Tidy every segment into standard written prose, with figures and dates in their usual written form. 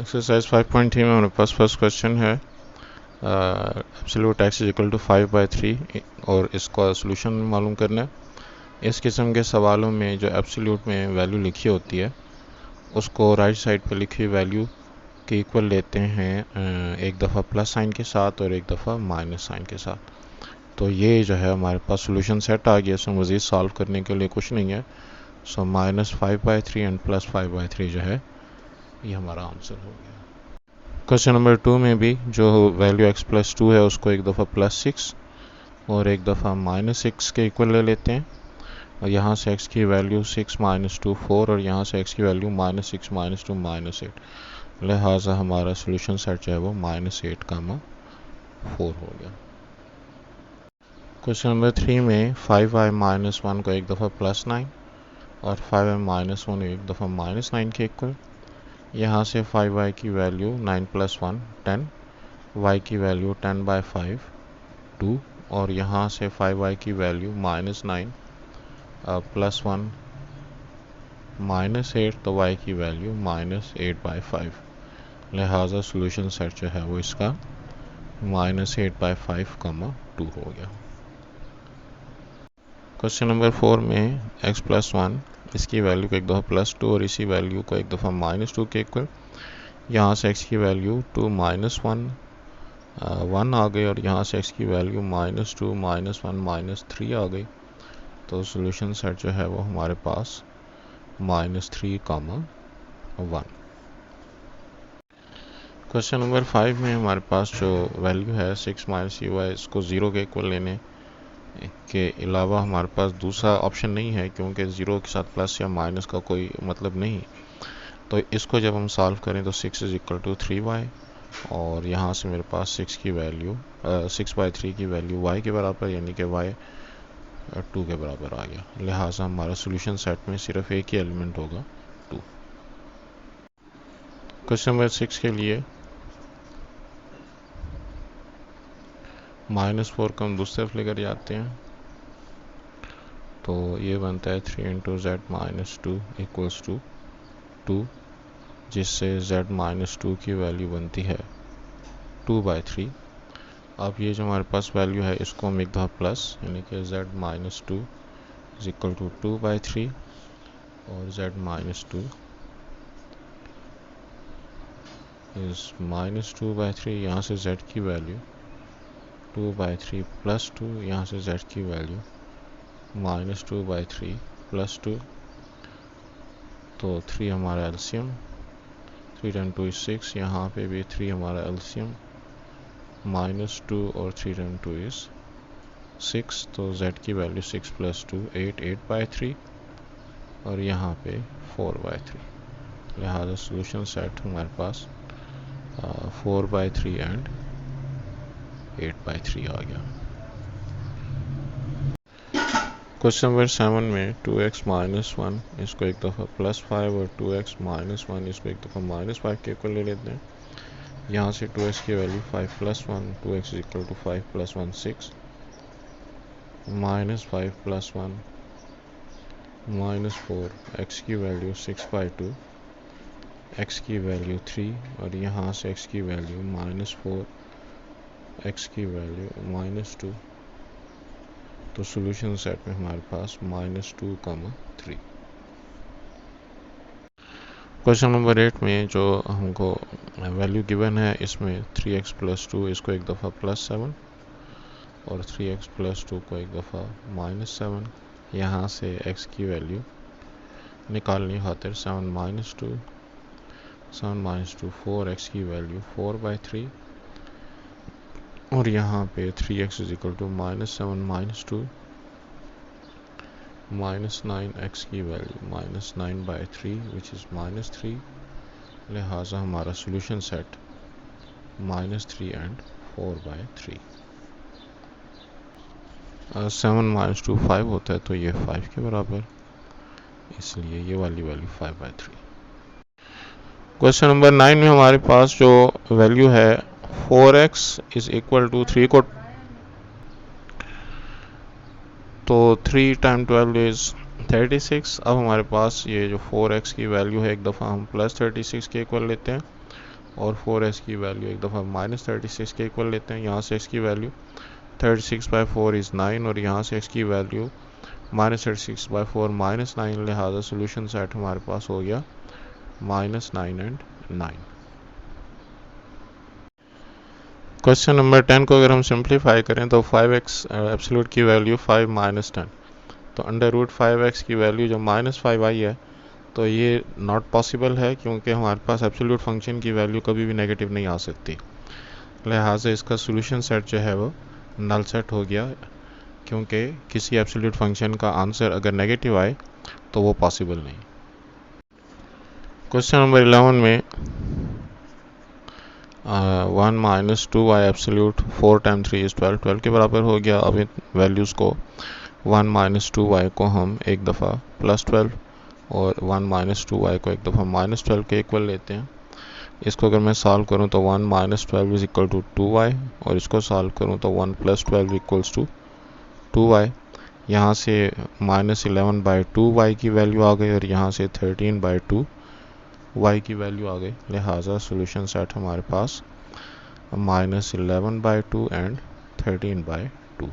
Exercise 5.3 में हमारे पास फर्स्ट क्वेश्चन है absolute x is equal to 5/3 और इसका सोल्यूशन मालूम करना है। इस किस्म के सवालों में जो एब्सोल्यूट में वैल्यू लिखी होती है उसको राइट साइड पर लिखी वैल्यू के इक्वल लेते हैं, एक दफ़ा प्लस साइन के साथ और एक दफ़ा माइनस साइन के साथ। तो ये जो है हमारे पास सोल्यूशन सेट आ गया। सो मज़ीद सॉल्व करने के लिए कुछ नहीं है। सो -5/3 एंड +5/3 जो है ये हमारा आंसर हो गया। क्वेश्चन नंबर 2 में भी जो वैल्यू x+2 है उसको एक दफ़ा +6 और एक दफ़ा -6 के इक्वल ले लेते हैं। और यहाँ से x की वैल्यू 6 - 2 4 और यहाँ से x की वैल्यू -6 - 2 -8। लिहाजा हमारा सोल्यूशन सेट जो है वो -8, 4 हो गया। क्वेश्चन नंबर 3 में 5i-1 को एक दफ़ा +9 और 5i-1 एक दफ़ा -9 के इक्वल। यहाँ से 5y की वैल्यू 9 + 1 10, y की वैल्यू 10/5 2 और यहाँ से 5y की वैल्यू -9 +1 -8 तो y की वैल्यू -8/5। लिहाजा सोल्यूशन सेट जो है वो इसका -8/5, 2 हो गया। क्वेश्चन नंबर 4 में x+1 इसकी वैल्यू को एक दफ़ा +2 और इसी वैल्यू को एक दफ़ा -2 के इक्वल। यहाँ से x की वैल्यू 2 - 1 1 आ गई और यहाँ से x की वैल्यू -2 -1 -3 आ गई। तो सोल्यूशन सेट जो है वो हमारे पास -3, 1। क्वेश्चन नंबर 5 में हमारे पास जो वैल्यू है 6 - uy इसको 0 के इक्वल लेने के अलावा हमारे पास दूसरा ऑप्शन नहीं है, क्योंकि 0 के साथ प्लस या माइनस का कोई मतलब नहीं। तो इसको जब हम सॉल्व करें तो 6 = 3y और यहाँ से मेरे पास 6 की वैल्यू 6/3 की वैल्यू y के बराबर यानी कि y 2 के बराबर आ गया। लिहाजा हमारा सोल्यूशन सेट में सिर्फ एक ही एलिमेंट होगा, 2। क्वेश्चन नंबर 6 के लिए -4 को हम दूसरी तरफ लेकर जाते हैं तो ये बनता है 3 × z - 2 = 2, जिससे z - 2 की वैल्यू बनती है 2/3। अब ये जो हमारे पास वैल्यू है इसको हम एक दफ़ा प्लस यानी कि z - 2 = 2/3 और z - 2 इज़ -2/3। यहाँ से z की वैल्यू 2/3 + 2, यहाँ से z की वैल्यू -2/3 + 2। तो 3 हमारा एलसीएम, 3 × 2 = 6। यहाँ पे भी 3 हमारा एलसीएम, -2 और 3 × 2 = 6। तो z की वैल्यू 6 + 2 8 8/3 और यहाँ पे 4/3। लिहाजा सोल्यूशन सेट हमारे पास 4/3 एंड 8/3 आ गया। क्वेश्चन नंबर 7 में 2x - 1 इसको एक दफ़ा +5 और 2x - 1 इसको एक दफ़ा -5 के इक्वल ले लेते हैं। यहाँ से 2x की वैल्यू 5 + 1 2x = 5 + 1 6 -5 + 1 -4 x की वैल्यू 6/2 x की वैल्यू 3 और यहाँ से x की वैल्यू -4 x की वैल्यू -2। तो सोल्यूशन सेट में हमारे पास -2, 3। क्वेश्चन नंबर 8 में जो हमको वैल्यू गिवन है इसमें 3x + 2 इसको एक दफ़ा +7 और 3x + 2 को एक दफ़ा -7। यहाँ से x की वैल्यू निकालने खातिर 7 - 2 4 x की वैल्यू 4/3 और यहाँ पे 3x = -7 - 2 -9 x की वैल्यू -9/3 विच इज़ -3। लिहाजा हमारा सोल्यूशन सेट -3 एंड 4/3। 7 - 2 5 होता है तो ये 5 के बराबर, इसलिए ये वाली वैल्यू 5/3। क्वेश्चन नंबर 9 में हमारे पास जो वैल्यू है 4x = 3 तो 3 × 12 इज़ 36, अब हमारे पास ये जो 4x की वैल्यू है एक दफ़ा हम प्लस 36 के इक्वल लेते हैं और 4x की वैल्यू एक दफ़ा माइनस 36 के इक्वल लेते हैं। यहाँ से x की वैल्यू 36/4 इज़ 9 और यहाँ से x की वैल्यू -36/4 -9, लिहाजा सोल्यूशन सेट हमारे पास हो गया -9 एंड 9। क्वेश्चन नंबर 10 को अगर हम सिंप्लीफाई करें तो 5x एब्सोल्यूट की वैल्यू 5 - 10, तो √5x की वैल्यू जो -5 आई है तो ये नॉट पॉसिबल है क्योंकि हमारे पास एब्सोल्यूट फंक्शन की वैल्यू कभी भी नेगेटिव नहीं आ सकती, लिहाजा इसका सोल्यूशन सेट जो है वो नल सेट हो गया क्योंकि किसी एब्सोल्यूट फंक्शन का आंसर अगर नेगेटिव आए तो वो पॉसिबल नहीं। क्वेश्चन नंबर 11 में 1 - 2y एब्सोल्यूट 4 टाइम 3 इज़ 12 के बराबर हो गया। अब इन वैल्यूज़ को 1 - 2y को हम एक दफ़ा +12 और 1 - 2y को एक दफ़ा -12 के इक्वल लेते हैं। इसको अगर मैं सॉल्व करूं तो 1 - 12 इज इक्वल टू 2y और इसको सॉल्व करूं तो 1 + 12 इक्वल्स टू 2y। यहाँ से -11/2y की वैल्यू आ गई और यहाँ से 13/2y की वैल्यू आ गई, लिहाजा सोल्यूशन सेट हमारे पास -11/2 एंड 13/2।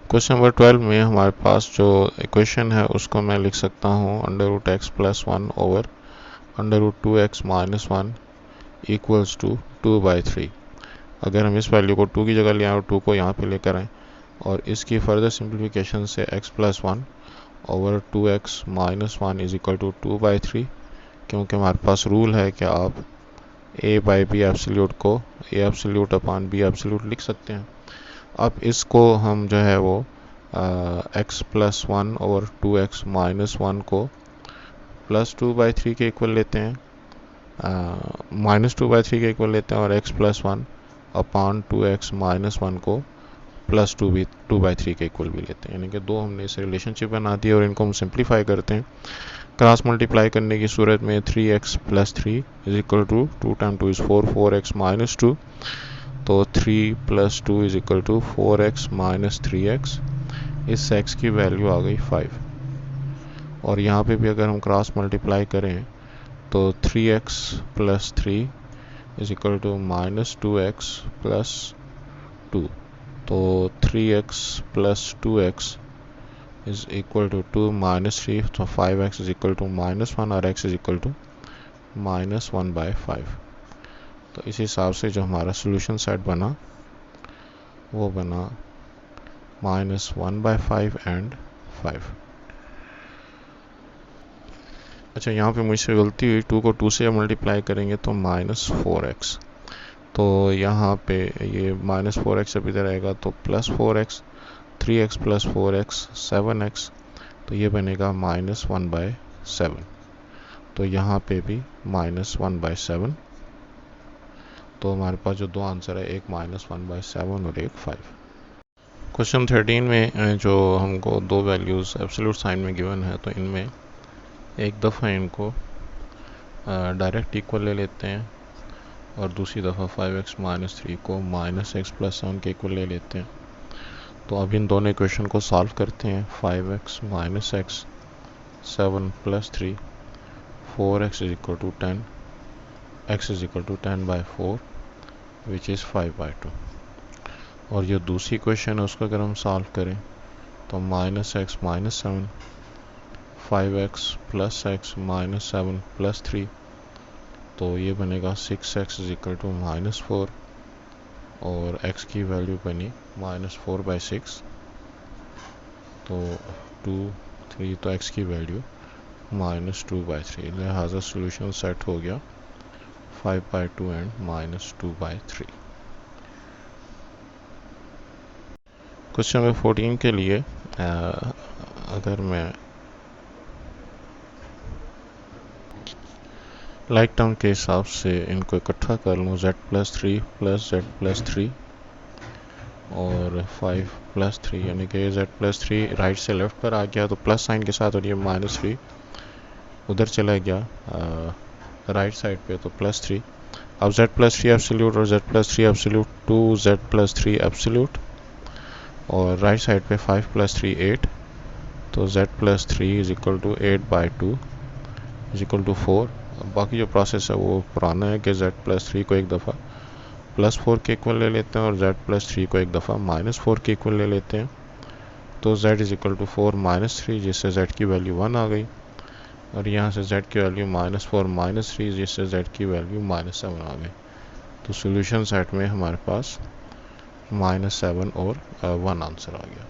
क्वेश्चन नंबर 12 में हमारे पास जो इक्वेशन है उसको मैं लिख सकता हूँ √x + 1 over √2x - 1 equals to 2/3। अगर हम इस वैल्यू को 2 की जगह ले आए और 2 को यहाँ पे लेकर आएँ और इसकी फर्दर सिंप्लीफिकेशन से x + 1 over 2x - 1 is equal to 2/3, क्योंकि हमारे पास रूल है कि आप a/b एब्सोल्यूट को a absolute upon b absolute लिख सकते हैं। अब इसको हम जो है वो x + 1 ओवर 2x - 1 को +2/3 के इक्वल लेते हैं, -2/3 के इक्वल लेते हैं और x + 1 अपॉन 2x - 1 को +2/3 के इक्वल भी लेते हैं, यानी कि दो हमने इसे रिलेशनशिप बना दी और इनको हम सिंप्लीफाई करते हैं। क्रॉस मल्टीप्लाई करने की सूरत में 3x + 3 is equal to 2 time 2 is 4, 4x - 2, तो 3 + 2 is equal to 4x - 3x। इस x की वैल्यू आ गई 5 और यहाँ पे भी अगर हम क्रॉस मल्टीप्लाई करें तो 3x + 3 is equal to -2x + 2, तो 3x + 2x is equal to 2 - 3, तो 5x इज इक्वल टू -1 और x इज इक्वल टू -1/5। तो इस हिसाब से जो हमारा सोल्यूशन सेट बना वो बना -1/5 एंड 5। अच्छा, यहाँ पे मुझसे गलती हुई, 2 को 2 से मल्टीप्लाई करेंगे तो -4x, तो यहाँ पे ये -4x अब इधर आएगा तो +4x, 3x + 4x 7x, तो ये बनेगा -1/7, तो यहाँ पे भी -1/7, तो हमारे पास जो दो आंसर है एक -1/7 और एक 5। क्वेश्चन 13 में जो हमको दो वैल्यूज़ एब्सोल्यूट साइन में गिवन है तो इनमें एक दफ़ा इनको डायरेक्ट इक्वल ले लेते हैं और दूसरी दफ़ा 5x - 3 को -x + 7 के इक्वल ले लेते हैं। तो अब इन दोनों इक्वेशन को सॉल्व करते हैं। 5x - x 7 + 3, 4x is equal to 10, x is equal to 10/4 which is 5/2। और ये दूसरी इक्वेशन है उसको अगर हम सॉल्व करें तो -x - 7, 5x + x - 7 + 3, तो ये बनेगा 6x इज इक्वल टू -4 और x की वैल्यू बनी -4/6, तो 2 3, तो x की वैल्यू -2/3, लिहाजा सोल्यूशन सेट हो गया 5/2 एंड -2/3। क्वेश्चन नंबर 14 के लिए अगर मैं लाइक टर्म के हिसाब से इनको इकट्ठा कर लूँ, z + 3 + z + 3 और 5 + 3, यानी कि z + 3 राइट से लेफ्ट पर आ गया तो प्लस साइन के साथ, और ये -3 उधर चला गया राइट साइड पे तो +3। अब z + 3 एब्सोल्यूट और z + 3 एब्सोल्यूट, 2z + 3 एब्सोल्यूट और राइट साइड पे 5 + 3 8 तो z plus 3 is equal to 8/2 is equal to 4। बाकी जो प्रोसेस है वो पुराना है कि z प्लस 3 को एक दफ़ा प्लस 4 के इक्वल ले लेते हैं और z प्लस 3 को एक दफ़ा माइनस 4 के इक्वल ले लेते हैं। तो z is equal to 4 minus 3, जिससे z की वैल्यू 1 आ गई, और यहाँ से z की वैल्यू -4 -3, जिससे z की वैल्यू -7 आ गई। तो सॉल्यूशन सेट में हमारे पास -7 और 1 आंसर आ गया।